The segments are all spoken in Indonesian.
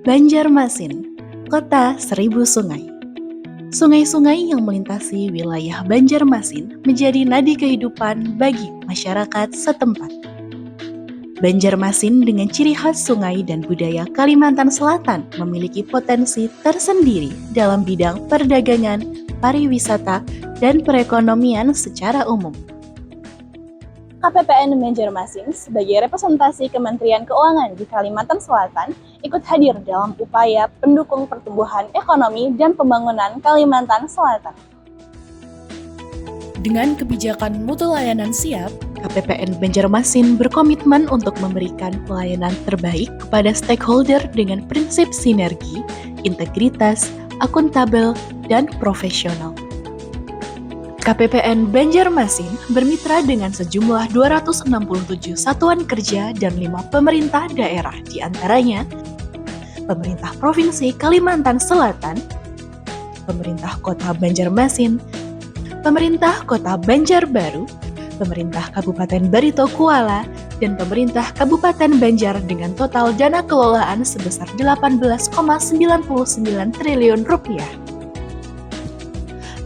Banjarmasin, kota seribu sungai. Sungai-sungai yang melintasi wilayah Banjarmasin menjadi nadi kehidupan bagi masyarakat setempat. Banjarmasin dengan ciri khas sungai dan budaya Kalimantan Selatan memiliki potensi tersendiri dalam bidang perdagangan, pariwisata, dan perekonomian secara umum. KPPN Banjarmasin sebagai representasi Kementerian Keuangan di Kalimantan Selatan ikut hadir dalam upaya pendukung pertumbuhan ekonomi dan pembangunan Kalimantan Selatan. Dengan kebijakan mutu layanan siap, KPPN Banjarmasin berkomitmen untuk memberikan pelayanan terbaik kepada stakeholder dengan prinsip sinergi, integritas, akuntabel, dan profesional. KPPN Banjarmasin bermitra dengan sejumlah 267 satuan kerja dan 5 pemerintah daerah, diantaranya Pemerintah Provinsi Kalimantan Selatan, Pemerintah Kota Banjarmasin, Pemerintah Kota Banjarbaru, Pemerintah Kabupaten Barito Kuala, dan Pemerintah Kabupaten Banjar dengan total dana kelolaan sebesar 18,99 triliun rupiah.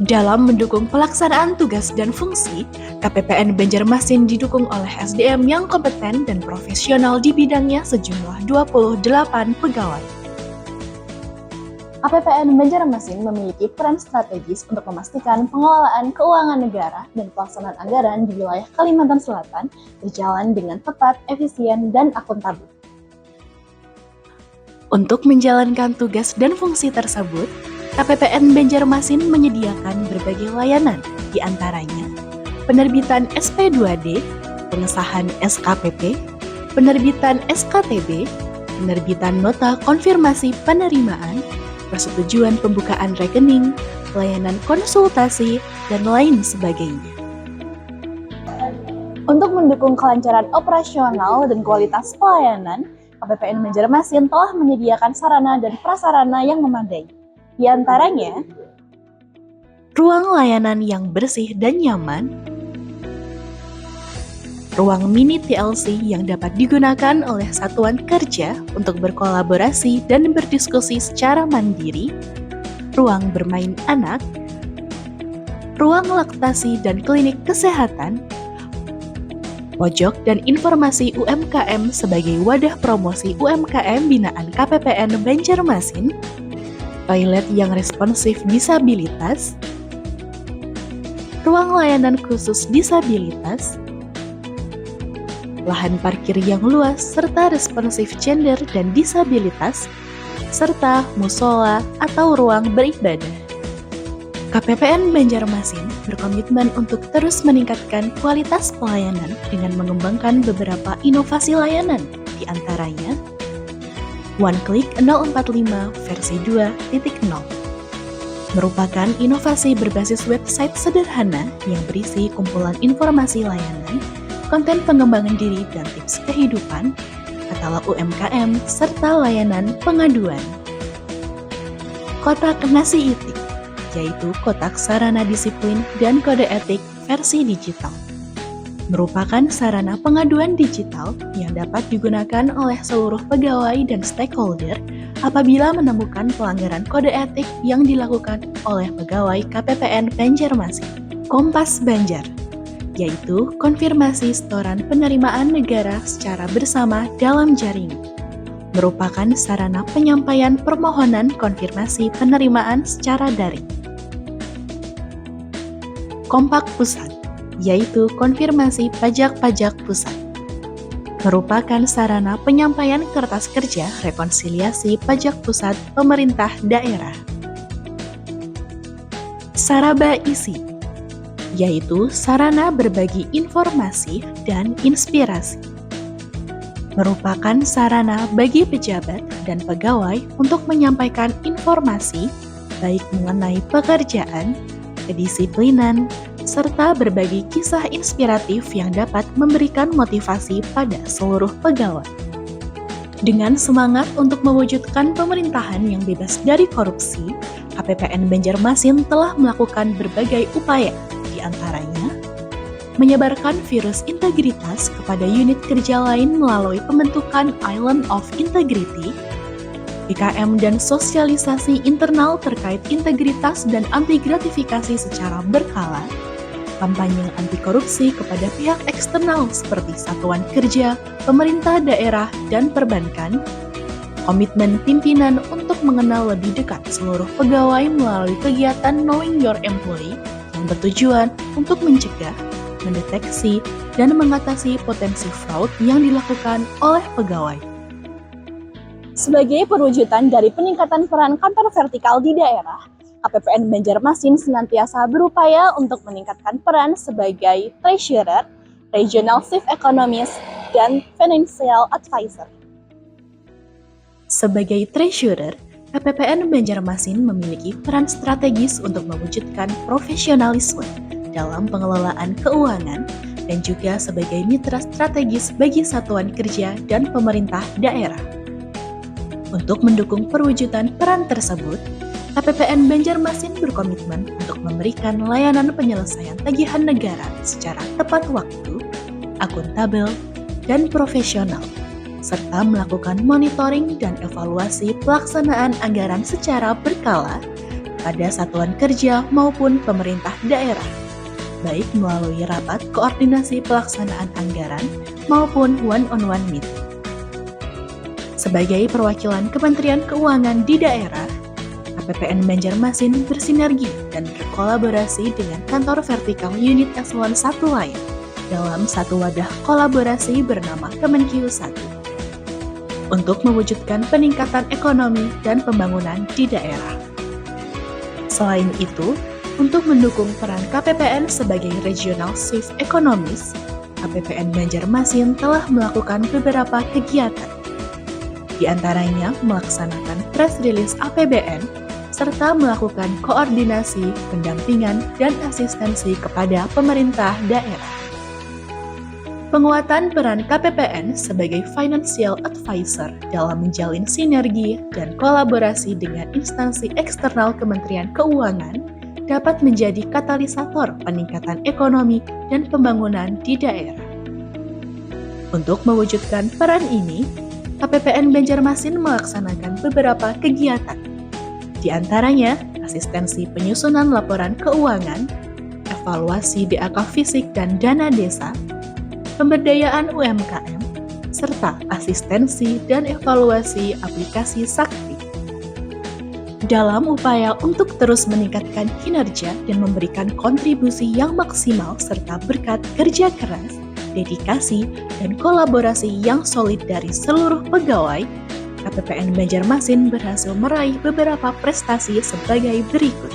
Dalam mendukung pelaksanaan tugas dan fungsi, KPPN Banjarmasin didukung oleh SDM yang kompeten dan profesional di bidangnya sejumlah 28 pegawai. KPPN Banjarmasin memiliki peran strategis untuk memastikan pengelolaan keuangan negara dan pelaksanaan anggaran di wilayah Kalimantan Selatan berjalan dengan tepat, efisien, dan akuntabel. Untuk menjalankan tugas dan fungsi tersebut, KPPN Banjarmasin menyediakan berbagai layanan, di antaranya penerbitan SP2D, pengesahan SKPP, penerbitan SKTB, penerbitan nota konfirmasi penerimaan, persetujuan pembukaan rekening, pelayanan konsultasi, dan lain sebagainya. Untuk mendukung kelancaran operasional dan kualitas pelayanan, KPPN Banjarmasin telah menyediakan sarana dan prasarana yang memadai. Di antaranya, ruang layanan yang bersih dan nyaman, ruang mini TLC yang dapat digunakan oleh satuan kerja untuk berkolaborasi dan berdiskusi secara mandiri, ruang bermain anak, ruang laktasi dan klinik kesehatan, pojok dan informasi UMKM sebagai wadah promosi UMKM binaan KPPN Banjarmasin, toilet yang responsif disabilitas, ruang layanan khusus disabilitas, lahan parkir yang luas serta responsif gender dan disabilitas, serta musola atau ruang beribadah. KPPN Banjarmasin berkomitmen untuk terus meningkatkan kualitas pelayanan dengan mengembangkan beberapa inovasi layanan, di antaranya One Click 045 versi 2.0 merupakan inovasi berbasis website sederhana yang berisi kumpulan informasi layanan, konten pengembangan diri dan tips kehidupan, katalog UMKM, serta layanan pengaduan. Kotak Nasi Itik, yaitu kotak sarana disiplin dan kode etik versi digital, merupakan sarana pengaduan digital yang dapat digunakan oleh seluruh pegawai dan stakeholder apabila menemukan pelanggaran kode etik yang dilakukan oleh pegawai KPPN Banjarmasin. Kompas Banjar, yaitu konfirmasi setoran penerimaan negara secara bersama dalam jaringan, merupakan sarana penyampaian permohonan konfirmasi penerimaan secara daring. Kompak Pusat, yaitu konfirmasi pajak-pajak pusat, merupakan sarana penyampaian kertas kerja rekonsiliasi pajak pusat pemerintah daerah. Saraba Isi, yaitu sarana berbagi informasi dan inspirasi, merupakan sarana bagi pejabat dan pegawai untuk menyampaikan informasi baik mengenai pekerjaan, kedisiplinan, serta berbagi kisah inspiratif yang dapat memberikan motivasi pada seluruh pegawai. Dengan semangat untuk mewujudkan pemerintahan yang bebas dari korupsi, KPPN Banjarmasin telah melakukan berbagai upaya, di antaranya menyebarkan virus integritas kepada unit kerja lain melalui pembentukan Island of Integrity, PPKM dan sosialisasi internal terkait integritas dan anti gratifikasi secara berkala, kampanye anti korupsi kepada pihak eksternal seperti satuan kerja, pemerintah daerah, dan perbankan, komitmen pimpinan untuk mengenal lebih dekat seluruh pegawai melalui kegiatan Knowing Your Employee yang bertujuan untuk mencegah, mendeteksi, dan mengatasi potensi fraud yang dilakukan oleh pegawai. Sebagai perwujudan dari peningkatan peran kantor vertikal di daerah, KPPN Banjarmasin senantiasa berupaya untuk meningkatkan peran sebagai treasurer, regional chief economist, dan financial advisor. Sebagai treasurer, KPPN Banjarmasin memiliki peran strategis untuk mewujudkan profesionalisme dalam pengelolaan keuangan dan juga sebagai mitra strategis bagi satuan kerja dan pemerintah daerah. Untuk mendukung perwujudan peran tersebut, KPPN Banjarmasin berkomitmen untuk memberikan layanan penyelesaian tagihan negara secara tepat waktu, akuntabel, dan profesional, serta melakukan monitoring dan evaluasi pelaksanaan anggaran secara berkala pada satuan kerja maupun pemerintah daerah, baik melalui rapat koordinasi pelaksanaan anggaran maupun one-on-one meeting. Sebagai perwakilan Kementerian Keuangan di daerah, KPPN Banjarmasin bersinergi dan berkolaborasi dengan kantor vertikal unit eselon 1 lain dalam satu wadah kolaborasi bernama Kemenkiu 1 untuk mewujudkan peningkatan ekonomi dan pembangunan di daerah. Selain itu, untuk mendukung peran KPPN sebagai Regional Chief Economist, KPPN Banjarmasin telah melakukan beberapa kegiatan, di antaranya melaksanakan press release APBN, serta melakukan koordinasi, pendampingan, dan asistensi kepada pemerintah daerah. Penguatan peran KPPN sebagai financial advisor dalam menjalin sinergi dan kolaborasi dengan instansi eksternal Kementerian Keuangan dapat menjadi katalisator peningkatan ekonomi dan pembangunan di daerah. Untuk mewujudkan peran ini, KPPN Banjarmasin melaksanakan beberapa kegiatan, di antaranya asistensi penyusunan laporan keuangan, evaluasi DAK fisik dan dana desa, pemberdayaan UMKM, serta asistensi dan evaluasi aplikasi Sakti. Dalam upaya untuk terus meningkatkan kinerja dan memberikan kontribusi yang maksimal serta berkat kerja keras, dedikasi, dan kolaborasi yang solid dari seluruh pegawai, KPPN Banjarmasin berhasil meraih beberapa prestasi sebagai berikut.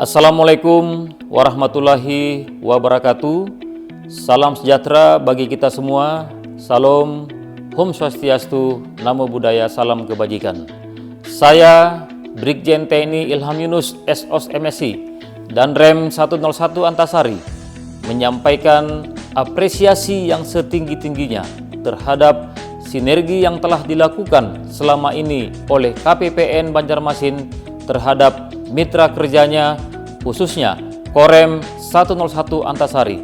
Assalamualaikum warahmatullahi wabarakatuh. Salam sejahtera bagi kita semua. Salam, Om Swastiastu, Namo Buddhaya, salam kebajikan. Saya Brigjen TNI Ilham Yunus SOS MSI dan Rem 101 Antasari menyampaikan apresiasi yang setinggi-tingginya terhadap sinergi yang telah dilakukan selama ini oleh KPPN Banjarmasin terhadap mitra kerjanya, khususnya Korem 101 Antasari.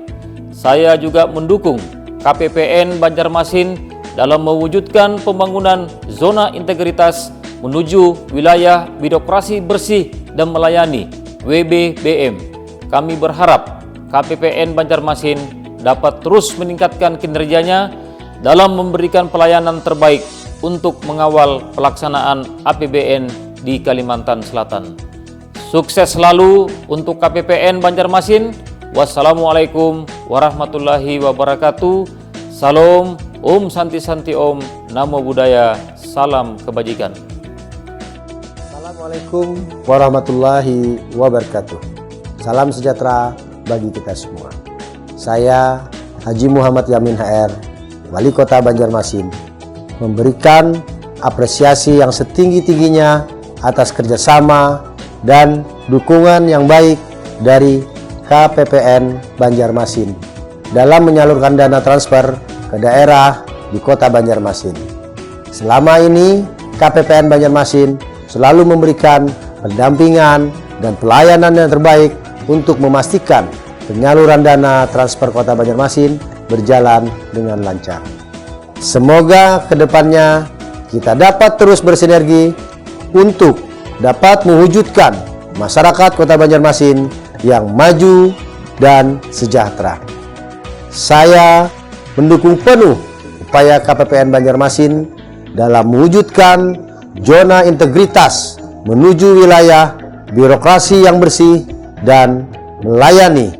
Saya juga mendukung KPPN Banjarmasin dalam mewujudkan pembangunan zona integritas menuju wilayah birokrasi bersih dan melayani WBBM. Kami berharap KPPN Banjarmasin dapat terus meningkatkan kinerjanya dalam memberikan pelayanan terbaik untuk mengawal pelaksanaan APBN di Kalimantan Selatan. Sukses selalu untuk KPPN Banjarmasin. Wassalamualaikum warahmatullahi wabarakatuh. Salam, Om Santi Santi Om, Namo Buddhaya, salam kebajikan. Assalamualaikum warahmatullahi wabarakatuh. Salam sejahtera bagi kita semua. Saya Haji Muhammad Yamin HR, Wali Kota Banjarmasin, memberikan apresiasi yang setinggi-tingginya atas kerjasama dan dukungan yang baik dari KPPN Banjarmasin dalam menyalurkan dana transfer ke daerah di Kota Banjarmasin. Selama ini, KPPN Banjarmasin selalu memberikan pendampingan dan pelayanan yang terbaik untuk memastikan penyaluran dana transfer Kota Banjarmasin berjalan dengan lancar. Semoga kedepannya kita dapat terus bersinergi untuk dapat mewujudkan masyarakat Kota Banjarmasin yang maju dan sejahtera. Saya mendukung penuh upaya KPPN Banjarmasin dalam mewujudkan zona integritas menuju wilayah birokrasi yang bersih dan melayani.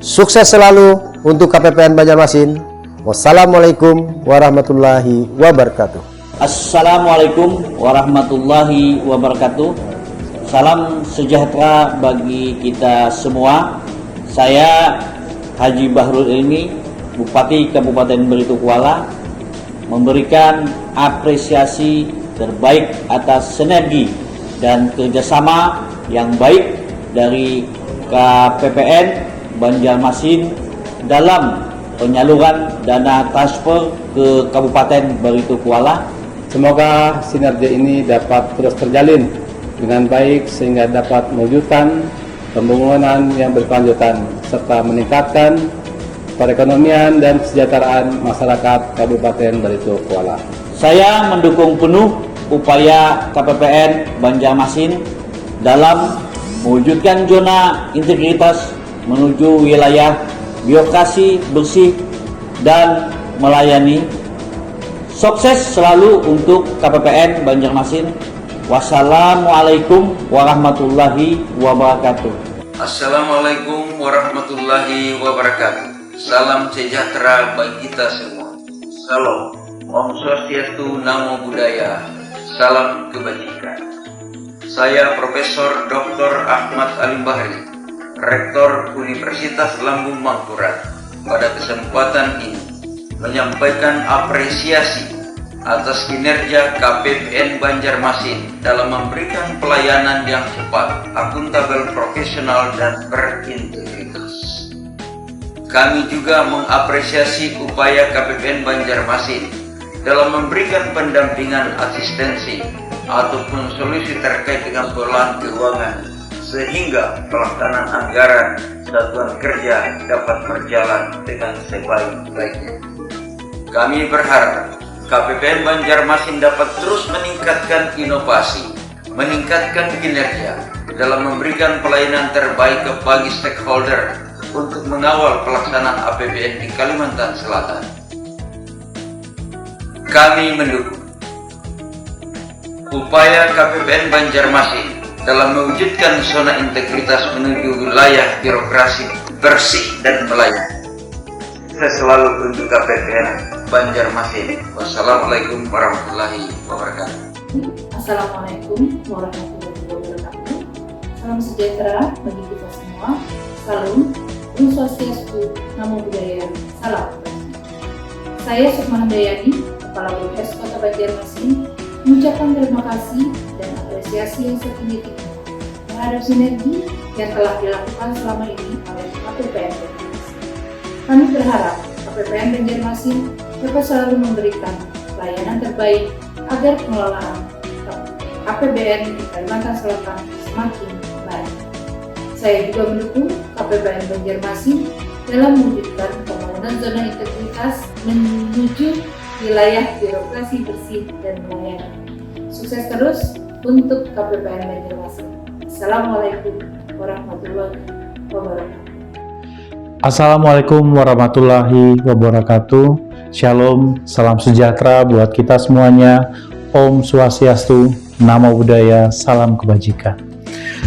Sukses selalu untuk KPPN Banjarmasin. Wassalamualaikum warahmatullahi wabarakatuh. Assalamualaikum warahmatullahi wabarakatuh. Salam sejahtera bagi kita semua. Saya Haji Bahrul Ilmi, Bupati Kabupaten Barito Kuala, memberikan apresiasi terbaik atas sinergi dan kerjasama yang baik dari KPPN Banjarmasin dalam penyaluran dana transfer ke Kabupaten Barito Kuala. Semoga sinergi ini dapat terus terjalin dengan baik sehingga dapat mewujudkan pembangunan yang berkelanjutan serta meningkatkan perekonomian dan kesejahteraan masyarakat Kabupaten Barito Kuala. Saya mendukung penuh upaya KPPN Banjarmasin dalam mewujudkan zona integritas menuju wilayah birokrasi bersih dan melayani. Sukses selalu untuk KPPN Banjarmasin. Wassalamualaikum warahmatullahi wabarakatuh. Assalamualaikum warahmatullahi wabarakatuh. Salam sejahtera bagi kita semua. Salam, Om Swastiastu, Namo Buddhaya, salam kebajikan. Saya Profesor Dr. Ahmad Alim Bahri, Rektor Universitas Lambung Mangkurat, pada kesempatan ini menyampaikan apresiasi atas kinerja KPPN Banjarmasin dalam memberikan pelayanan yang cepat, akuntabel, profesional, dan berintegritas. Kami juga mengapresiasi upaya KPPN Banjarmasin dalam memberikan pendampingan asistensi ataupun solusi terkait dengan pengelolaan keuangan sehingga pelaksanaan anggaran satuan kerja dapat berjalan dengan sebaik-baiknya. Kami berharap KPPN Banjarmasin dapat terus meningkatkan inovasi, meningkatkan kinerja dalam memberikan pelayanan terbaik bagi stakeholder untuk mengawal pelaksanaan APBN di Kalimantan Selatan. Kami mendukung upaya KPPN Banjarmasin dalam mewujudkan zona integritas menuju wilayah birokrasi bersih dan melayani. Saya selalu untuk KPPN Banjarmasin. Wassalamualaikum warahmatullahi wabarakatuh. Assalamualaikum warahmatullahi wabarakatuh. Salam sejahtera bagi kita semua. Salam, Om Swastiastu, Namo Buddhaya, salam kebajikan. Saya Sukma Handayani, Kepala BPS Kota Banjarmasin, mengucapkan terima kasih dan apresiasi yang setinggi-tingginya terhadap sinergi yang telah dilakukan selama ini oleh KPPN Banjarmasin. Kami berharap KPPN Banjarmasin dapat selalu memberikan pelayanan terbaik agar pengelolaan APBN di Kalimantan Selatan semakin baik. Saya juga mendukung KPPN Banjarmasin dalam mewujudkan pembangunan zona integritas menuju wilayah birokrasi bersih dan melayani. Sukses terus untuk KPPN Banjarmasin. Assalamualaikum warahmatullahi wabarakatuh. Assalamualaikum warahmatullahi wabarakatuh. Shalom, salam sejahtera buat kita semuanya. Om Swastiastu, Namo Buddhaya, salam kebajikan.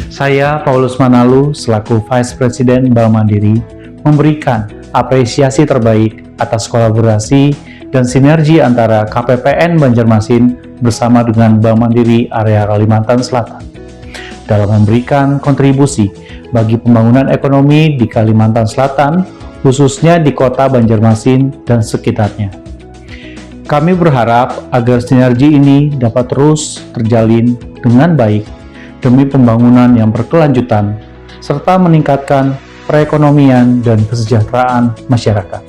Saya Paulus Manalu selaku Vice President Bank Mandiri memberikan apresiasi terbaik atas kolaborasi dan sinergi antara KPPN Banjarmasin bersama dengan Bank Mandiri area Kalimantan Selatan. dalam memberikan kontribusi bagi pembangunan ekonomi di Kalimantan Selatan, khususnya di kota Banjarmasin dan sekitarnya. Kami berharap agar sinergi ini dapat terus terjalin dengan baik demi pembangunan yang berkelanjutan, serta meningkatkan perekonomian dan kesejahteraan masyarakat.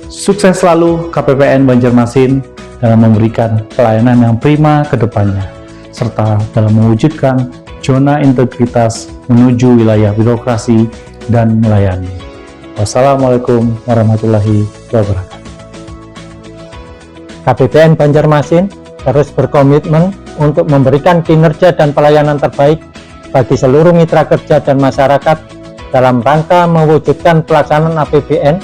Sukses selalu KPPN Banjarmasin dalam memberikan pelayanan yang prima ke depannya, serta dalam mewujudkan zona integritas menuju wilayah birokrasi dan melayani. Wassalamualaikum warahmatullahi wabarakatuh. KPPN Banjarmasin terus berkomitmen untuk memberikan kinerja dan pelayanan terbaik bagi seluruh mitra kerja dan masyarakat dalam rangka mewujudkan pelaksanaan APBN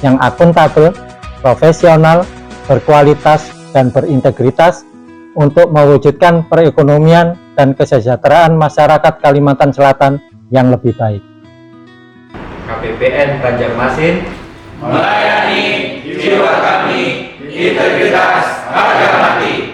yang akuntabel, profesional, berkualitas, dan berintegritas untuk mewujudkan perekonomian dan kesejahteraan masyarakat Kalimantan Selatan yang lebih baik. KPPN Banjarmasin melayani jiwa kami, integritas harga mati.